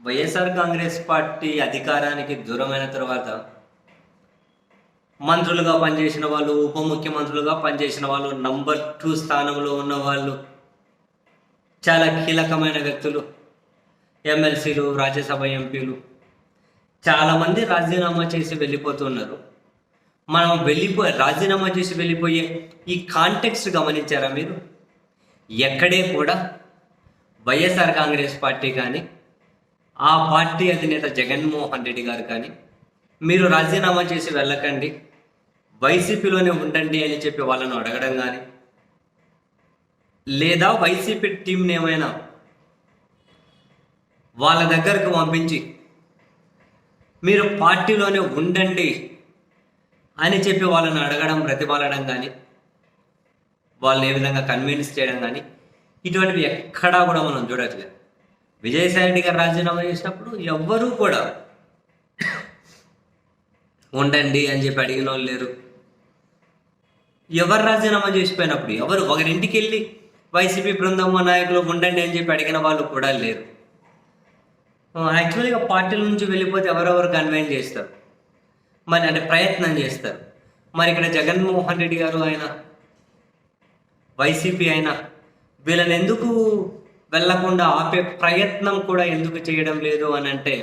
YSR Congress party అధికారానికి దూరమైన తర్వాత మంత్రులుగా పనిచేసిన వాళ్ళు, ఉప ముఖ్యమంత్రులుగా పనిచేసిన వాళ్ళు, నంబర్ 2 స్థానంలో ఉన్న వాళ్ళు, చాలా కీలకమైన వ్యక్తులు, ఎమ్మెల్సీలు, రాజ్యసభ ఎంపీలు చాలామంది రాజీనామా చేసి వెళ్ళిపోతున్నారు. మనం రాజీనామా చేసి వెళ్ళిపోయే ఈ కాంటెక్స్ట్ గమనించారా మీరు? ఎక్కడే కూడా వైఎస్ఆర్ కాంగ్రెస్ పార్టీ కానీ, ఆ పార్టీ అధినేత జగన్మోహన్ రెడ్డి గారు కానీ, మీరు రాజీనామా చేసి వెళ్ళకండి, వైసీపీలోనే ఉండండి అని చెప్పి వాళ్ళను అడగడం కానీ, లేదా వైసీపీ టీంని ఏమైనా వాళ్ళ దగ్గరకు పంపించి మీరు పార్టీలోనే ఉండండి అని చెప్పి వాళ్ళని అడగడం, ప్రతిపాలడం కానీ, వాళ్ళని ఏ విధంగా కన్విన్స్ చేయడం కానీ, ఇటువంటివి ఎక్కడా కూడా మనం చూడట్లేదు. విజయసాయి రెడ్డి గారు రాజీనామా చేసినప్పుడు ఎవ్వరూ కూడా ఉండండి అని చెప్పి అడిగిన వాళ్ళు లేరు. ఎవరు రాజీనామా చేసిపోయినప్పుడు ఒకరింటికి వెళ్ళి వైసీపీ బృందం నాయకులు ఉండండి అని చెప్పి అడిగిన వాళ్ళు కూడా లేరు. యాక్చువల్గా పార్టీల నుంచి వెళ్ళిపోతే ఎవరెవరు కన్వైన్ చేస్తారు, మరి అంటే ప్రయత్నం చేస్తారు. మరి ఇక్కడ జగన్మోహన్ రెడ్డి గారు ఆయన వైసీపీ అయినా వీళ్ళని ఎందుకు వెళ్లకుండా ఆపే ప్రయత్నం కూడా ఎందుకు చేయడం లేదు అని అంటే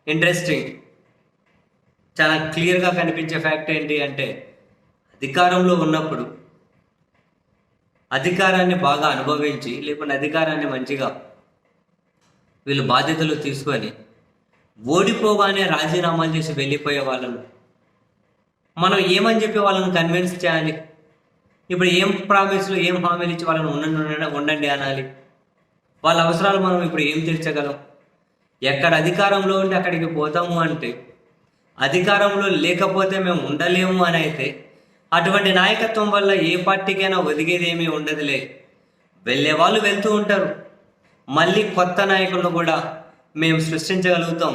ఇంట్రెస్టింగ్. చాలా క్లియర్గా కనిపించే ఫ్యాక్ట్ ఏంటి అంటే, అధికారంలో ఉన్నప్పుడు అధికారాన్ని బాగా అనుభవించి, లేకుంటే అధికారాన్ని మంచిగా వీళ్ళు బాధ్యతలు తీసుకొని ఓడిపోగానే రాజీనామాలు చేసి వెళ్ళిపోయే వాళ్ళను మనం ఏమని చెప్పి వాళ్ళని కన్విన్స్ చేయాలి? ఇప్పుడు ఏం ప్రామిస్లు, ఏం హామీలు ఇచ్చి వాళ్ళని ఉండండి అనాలి? వాళ్ళ అవసరాలు మనం ఇప్పుడు ఏం తీర్చగలం? ఎక్కడ అధికారంలో ఉంటే అక్కడికి పోతాము అంటే, అధికారంలో లేకపోతే మేము ఉండలేము అని అయితే, అటువంటి నాయకత్వం వల్ల ఏ పార్టీకైనా ఒదిగేది ఏమీ ఉండదులే. వెళ్ళే వాళ్ళు వెళ్తూ ఉంటారు, మళ్ళీ కొత్త నాయకులను కూడా మేము సృష్టించగలుగుతాం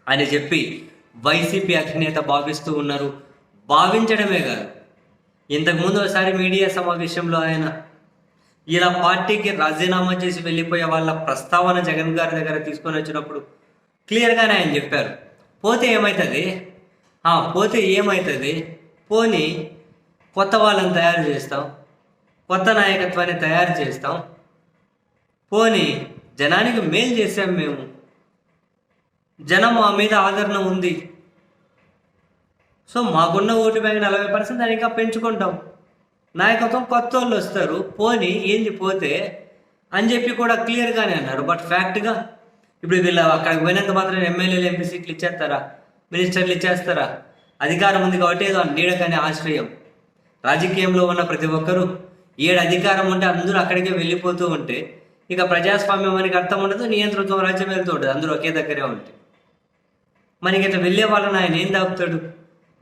అని చెప్పి వైసీపీ అధినేత భావిస్తూ ఉన్నారు. భావించడమే కాదు, ఇంతకుముందు ఒకసారి మీడియా సమావేశంలో ఆయన ఇలా పార్టీకి రాజీనామా చేసి వెళ్ళిపోయే వాళ్ళ ప్రస్తావన జగన్ గారి దగ్గర తీసుకొని వచ్చినప్పుడు క్లియర్గానే ఆయన చెప్పారు, పోతే ఏమవుతుంది, పోనీ కొత్త వాళ్ళని తయారు చేస్తాం, కొత్త నాయకత్వాన్ని తయారు చేస్తాం, పోనీ జనానికి మేలు చేసాం, మేము జనం మా మీద ఆదరణ ఉంది, సో మాకున్న ఓటు బ్యాంక్ 40% దాని ఇంకా పెంచుకుంటాం, నాయకత్వం కొత్త వాళ్ళు వస్తారు, పోనీ ఏంది పోతే అని చెప్పి కూడా క్లియర్గానే అన్నారు. బట్ ఫ్యాక్ట్గా ఇప్పుడు వీళ్ళు అక్కడికి పోయినంత మాత్రం ఎమ్మెల్యేలు, ఎంపీ సీట్లు ఇచ్చేస్తారా, మినిస్టర్లు ఇచ్చేస్తారా? అధికారం ఉంది కాబట్టి ఏదో నీడకనే ఆశ్రయం. రాజకీయంలో ఉన్న ప్రతి ఒక్కరూ అధికారం ఉంటే అందరూ అక్కడికే వెళ్ళిపోతూ ఉంటే ఇక ప్రజాస్వామ్యం మనకి అర్థం ఉండదు, నియంతృత్వం రాజ్యం వెళ్తూ ఉంటుంది, అందరూ ఒకే దగ్గరే ఉంటే. మనకి ఇట్లా వెళ్ళే వాళ్ళని ఆయన ఏం దాపుతాడు?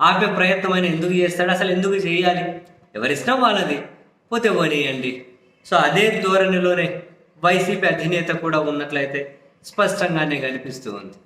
ఆపే ప్రయత్నం ఆయన ఎందుకు చేస్తాడు? అసలు ఎందుకు చేయాలి? ఎవరిష్టం వాళ్ళది, పోతే పోనీయండి. సో అదే ధోరణిలోనే వైసీపీ అధినేత కూడా ఉన్నట్లయితే స్పష్టంగానే కనిపిస్తూ ఉంది.